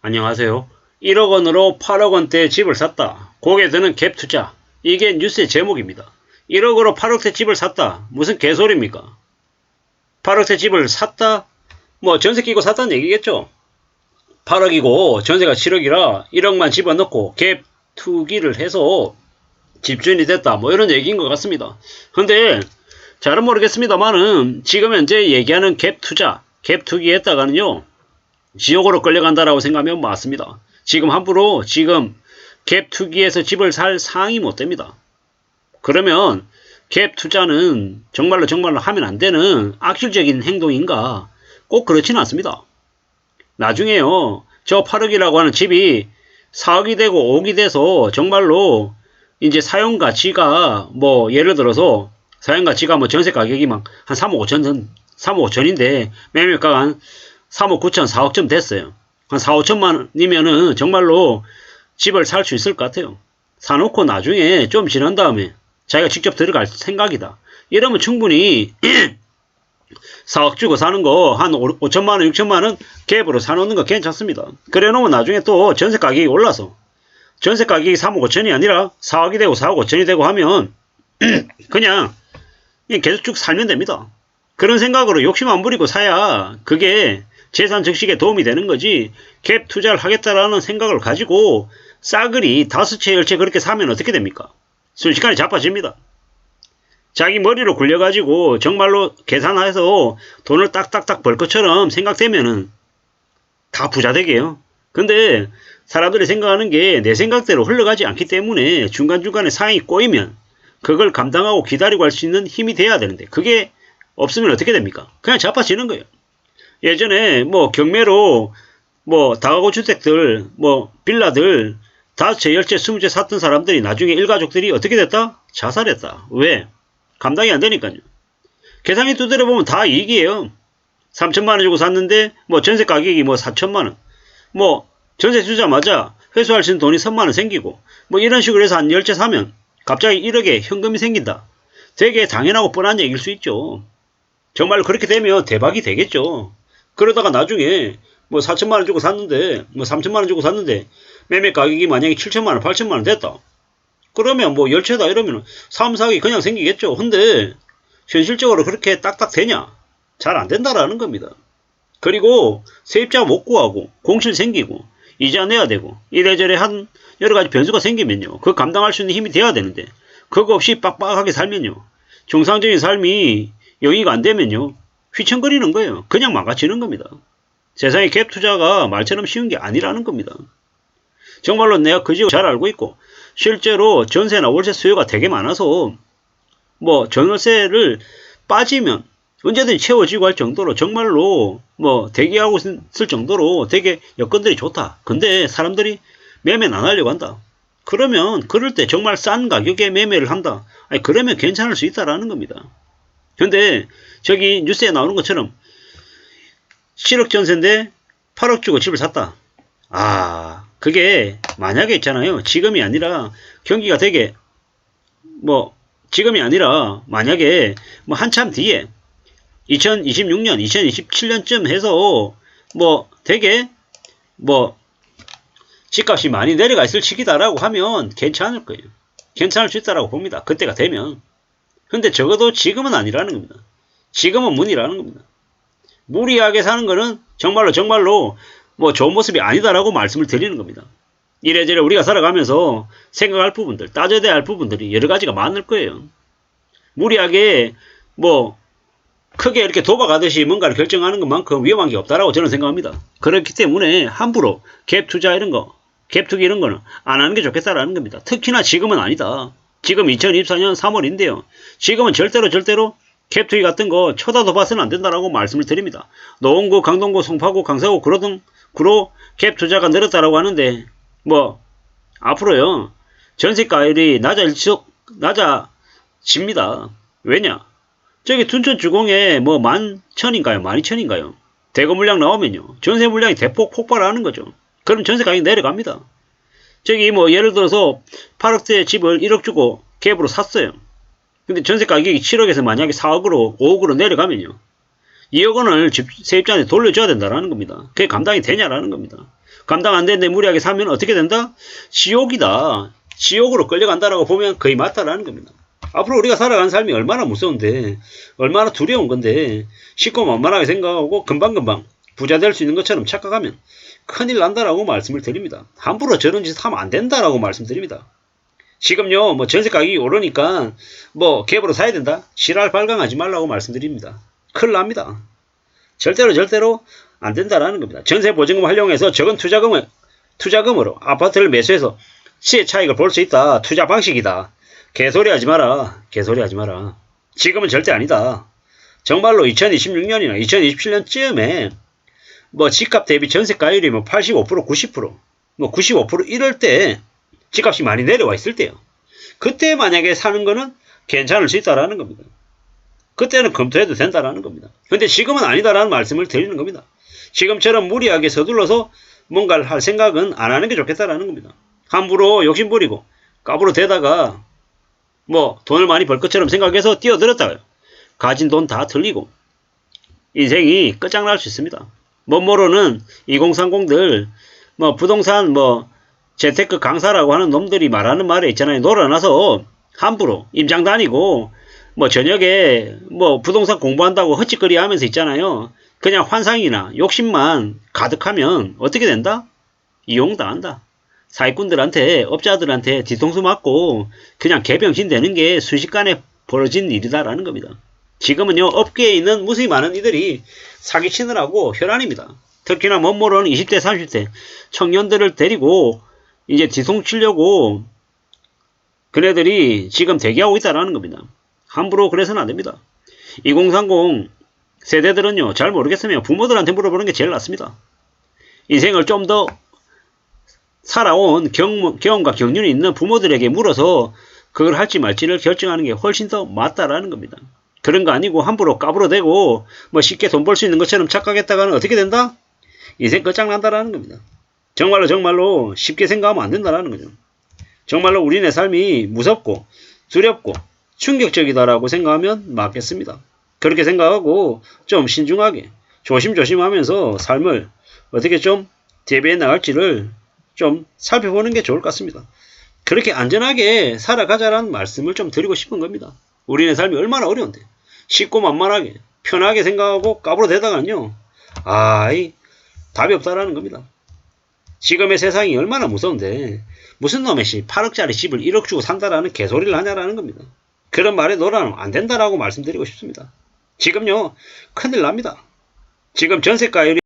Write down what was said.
안녕하세요. 1억 원으로 8억 원대 집을 샀다. 고개 드는 갭 투자. 이게 뉴스의 제목입니다. 1억으로 8억대 집을 샀다. 무슨 개소리입니까? 8억대 집을 샀다? 뭐 전세 끼고 샀다는 얘기겠죠. 8억이고 전세가 7억이라 1억만 집어넣고 갭 투기를 해서 집주인이 됐다. 뭐 이런 얘기인 것 같습니다. 근데 잘은 모르겠습니다만은 지금 현재 얘기하는 갭 투자, 갭 투기 했다가는요. 지옥으로 끌려간다라고 생각하면 맞습니다. 지금 함부로 지금 갭 투기해서 집을 살 상황이 못 됩니다. 그러면 갭 투자는 정말로 하면 안 되는 악질적인 행동인가? 꼭 그렇지는 않습니다. 나중에요. 저 8억이라고 하는 집이 4억이 되고 5억이 돼서 정말로 이제 사용 가치가 뭐 예를 들어서 사용 가치가 뭐 전세 가격이 막 한 3억 5천, 5천인데 매매가가 한 3억 9천, 4억쯤 됐어요. 한 4, 5천만 원이면은 정말로 집을 살 수 있을 것 같아요. 사놓고 나중에 좀 지난 다음에 자기가 직접 들어갈 생각이다. 이러면 충분히 4억 주고 사는 거 한 5천만 원, 6천만 원 갭으로 사놓는 거 괜찮습니다. 그래 놓으면 나중에 또 전세 가격이 올라서 전세 가격이 3억 5천이 아니라 4억이 되고 4억 5천이 되고 하면 그냥 계속 쭉 살면 됩니다. 그런 생각으로 욕심 안 부리고 사야 그게 재산 적식에 도움이 되는 거지. 갭 투자를 하겠다라는 생각을 가지고 싸그리 5채 10채 그렇게 사면 어떻게 됩니까? 순식간에 자빠집니다. 자기 머리로 굴려가지고 정말로 계산해서 돈을 딱딱딱 벌 것처럼 생각되면은 다 부자 되게요. 근데 사람들이 생각하는 게 내 생각대로 흘러가지 않기 때문에 중간중간에 상황이 꼬이면 그걸 감당하고 기다리고 할 수 있는 힘이 돼야 되는데 그게 없으면 어떻게 됩니까? 그냥 자빠지는 거예요. 예전에 뭐 경매로 뭐 다가구 주택들 뭐 빌라들 5채 10채 20채 샀던 사람들이 나중에 일가족들이 어떻게 됐다? 자살했다. 왜? 감당이 안 되니까요. 계산기 두드려 보면 다 이익이에요. 3천만 원 주고 샀는데 뭐 전세 가격이 뭐 4천만 원. 뭐 전세 주자마자 회수할 수 있는 돈이 3만 원 생기고 뭐 이런 식으로 해서 한 10채 사면 갑자기 1억에 현금이 생긴다. 되게 당연하고 뻔한 얘기일 수 있죠. 정말 그렇게 되면 대박이 되겠죠. 그러다가 나중에 뭐 4천만 원 주고 샀는데 뭐 3천만 원 주고 샀는데 매매 가격이 만약에 7천만 원 8천만 원 됐다. 그러면 뭐 10채다 이러면 3, 4억이 그냥 생기겠죠. 근데 현실적으로 그렇게 딱딱 되냐? 잘 안 된다라는 겁니다. 그리고 세입자 못 구하고 공실 생기고 이자 내야 되고 이래저래 한 여러 가지 변수가 생기면요. 그거 감당할 수 있는 힘이 돼야 되는데 그거 없이 빡빡하게 살면요. 정상적인 삶이 영위가 안 되면요. 휘청거리는 거예요. 그냥 망가지는 겁니다. 세상에 갭 투자가 말처럼 쉬운 게 아니라는 겁니다. 정말로 내가 그 지역을 잘 알고 있고 실제로 전세나 월세 수요가 되게 많아서 뭐 전월세를 빠지면 언제든지 채워지고 할 정도로 정말로 뭐 대기하고 있을 정도로 되게 여건들이 좋다. 근데 사람들이 매매는 안 하려고 한다. 그러면 그럴 때 정말 싼 가격에 매매를 한다. 아니 그러면 괜찮을 수 있다라는 겁니다. 근데 저기 뉴스에 나오는 것처럼 7억 전세인데 8억 주고 집을 샀다. 아 그게 만약에 있잖아요. 지금이 아니라 경기가 되게 뭐 지금이 아니라 만약에 뭐 한참 뒤에 2026년 2027년쯤 해서 뭐 되게 뭐 집값이 많이 내려가 있을 시기다라고 하면 괜찮을 거예요. 괜찮을 수 있다라고 봅니다. 그때가 되면. 근데 적어도 지금은 아니라는 겁니다. 지금은 문이라는 겁니다. 무리하게 사는 거는 정말로 뭐 좋은 모습이 아니다라고 말씀을 드리는 겁니다. 이래저래 우리가 살아가면서 생각할 부분들, 따져야 할 부분들이 여러 가지가 많을 거예요. 무리하게 뭐 크게 이렇게 도박하듯이 뭔가를 결정하는 것만큼 위험한 게 없다라고 저는 생각합니다. 그렇기 때문에 함부로 갭 투자 이런 거, 갭 투기 이런 거는 안 하는 게 좋겠다라는 겁니다. 특히나 지금은 아니다. 지금 2024년 3월인데요. 지금은 절대로 갭 투기 같은 거 쳐다도 봐서는 안 된다라고 말씀을 드립니다. 노원구, 강동구, 송파구, 강서구, 구로 갭 투자가 늘었다라고 하는데 뭐 앞으로요. 전세가율이 낮아집니다. 왜냐? 저기 둔촌 주공에 뭐 11,000인가요? 12,000인가요? 대거 물량 나오면요. 전세 물량이 대폭 폭발하는 거죠. 그럼 전세 가격이 내려갑니다. 저기 뭐 예를 들어서 8억대 집을 1억 주고 갭으로 샀어요. 근데 전세 가격이 7억에서 만약에 4억으로 5억으로 내려가면요. 2억 원을 세입자한테 돌려줘야 된다는 겁니다. 그게 감당이 되냐라는 겁니다. 감당 안 되는데 무리하게 사면 어떻게 된다? 지옥이다. 지옥으로 끌려간다라고 보면 거의 맞다라는 겁니다. 앞으로 우리가 살아가는 삶이 얼마나 무서운데, 얼마나 두려운 건데, 쉽고 만만하게 생각하고 금방금방 부자 될 수 있는 것처럼 착각하면 큰일 난다라고 말씀을 드립니다. 함부로 저런 짓 하면 안 된다라고 말씀드립니다. 지금요, 뭐 전세 가격이 오르니까 뭐 갭으로 사야 된다? 실할 발광하지 말라고 말씀드립니다. 큰일 납니다. 절대로 안 된다라는 겁니다. 전세 보증금 활용해서 적은 투자금으로 아파트를 매수해서 시의 차익을 볼 수 있다. 투자 방식이다. 개소리 하지 마라. 개소리 하지 마라. 지금은 절대 아니다. 정말로 2026년이나 2027년쯤에 뭐 집값 대비 전세가율이 뭐 85%, 90%, 뭐 95% 이럴 때 집값이 많이 내려와 있을 때요. 그때 만약에 사는 거는 괜찮을 수 있다라는 겁니다. 그때는 검토해도 된다라는 겁니다. 근데 지금은 아니다라는 말씀을 드리는 겁니다. 지금처럼 무리하게 서둘러서 뭔가를 할 생각은 안 하는 게 좋겠다라는 겁니다. 함부로 욕심부리고 까부로 대다가 뭐 돈을 많이 벌 것처럼 생각해서 뛰어들었다가요. 가진 돈 다 틀리고 인생이 끝장날 수 있습니다. 뭐모로는 2030들 뭐 부동산 뭐 재테크 강사라고 하는 놈들이 말하는 말에 있잖아요. 놀아나서 함부로 임장 다니고 뭐 저녁에 뭐 부동산 공부한다고 헛짓거리 하면서 있잖아요. 그냥 환상이나 욕심만 가득하면 어떻게 된다? 이용당한다. 사기꾼들한테 업자들한테 뒤통수 맞고 그냥 개병신 되는 게 순식간에 벌어진 일이다라는 겁니다. 지금은요 업계에 있는 무수히 많은 이들이 사기치느라고 혈안입니다. 특히나 멋모르는 20대 30대 청년들을 데리고 이제 뒤통치려고 그네들이 지금 대기하고 있다라는 겁니다. 함부로 그래서는 안됩니다. 2030 세대들은요 잘 모르겠으면 부모들한테 물어보는 게 제일 낫습니다. 인생을 좀 더 살아온 경험과 경륜이 있는 부모들에게 물어서 그걸 할지 말지를 결정하는 게 훨씬 더 맞다라는 겁니다. 그런 거 아니고 함부로 까불어대고 뭐 쉽게 돈 벌 수 있는 것처럼 착각했다가는 어떻게 된다? 인생 끝장난다라는 겁니다. 정말로 쉽게 생각하면 안 된다라는 거죠. 정말로 우리네 삶이 무섭고 두렵고 충격적이다라고 생각하면 맞겠습니다. 그렇게 생각하고 좀 신중하게 조심조심하면서 삶을 어떻게 좀 대비해 나갈지를 좀 살펴보는 게 좋을 것 같습니다. 그렇게 안전하게 살아가자라는 말씀을 좀 드리고 싶은 겁니다. 우리네 삶이 얼마나 어려운데 쉽고 만만하게 편하게 생각하고 까불어대다가는요 답이 없다라는 겁니다. 지금의 세상이 얼마나 무서운데 무슨 놈의 8억짜리 집을 1억 주고 산다라는 개소리를 하냐라는 겁니다. 그런 말에 놀아는 안 된다라고 말씀드리고 싶습니다. 지금요 큰일 납니다. 지금 전세가율이